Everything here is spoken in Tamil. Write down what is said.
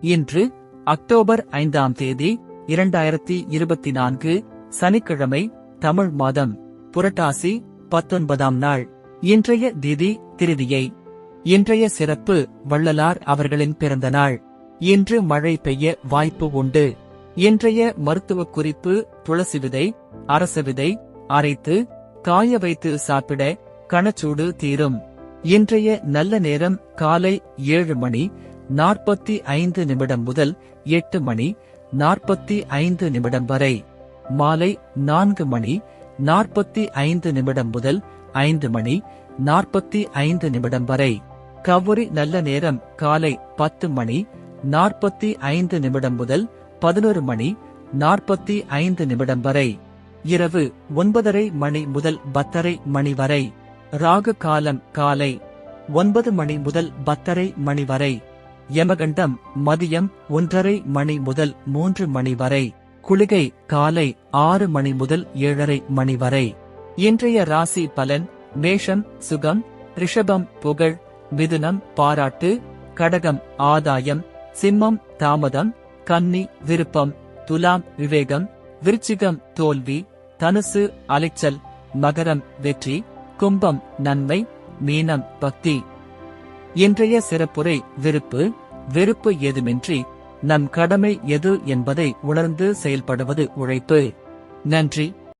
இன்று அக்டோபர் 5ஆம் தேதி 2024 சனிக்கிழமை, தமிழ் மாதம் புரட்டாசி 19ஆம் நாள். இன்றைய திதி திருதியை. இன்றைய சிறப்பு வள்ளலார் அவர்களின் பிறந்த நாள். இன்று மழை பெய்ய வாய்ப்பு உண்டு. இன்றைய மருத்துவ குறிப்பு: துளசி விதை, அரச விதை அரைத்து காய வைத்து சாப்பிட கணச்சூடு தீரும். இன்றைய நல்ல நேரம் காலை 7:45 முதல் 8:45 வரை. மாலை 4:45 முதல் 5:45 வரை. கவுரி நல்ல நேரம் காலை 10:45 முதல் 11:45 வரை. இரவு 9:30 முதல் 10:30 வரை. ராகு காலம் காலை 9 முதல் 10:30 வரை. யமகண்டம் மதியம் 1:30 முதல் 3 வரை. குளிகை காலை 6 முதல் 7:30 வரை. இன்றைய ராசி பலன்: மேஷம் சுகம், ரிஷபம் புகழ், மிதுனம் பாராட்டு, கடகம் ஆதாயம், சிம்மம் தாமதம், கன்னி விருப்பம், துலாம் விவேகம், விருச்சிகம் தோல்வி, தனுசு அலைச்சல், மகரம் வெற்றி, கும்பம் நன்மை, மீனம் பக்தி. இன்றைய சிறப்புரை: விருப்பு வெறுப்பு ஏதுமின்றி நம் கடமை எது என்பதை உணர்ந்து செயல்படுவது உழைப்பு. நன்றி.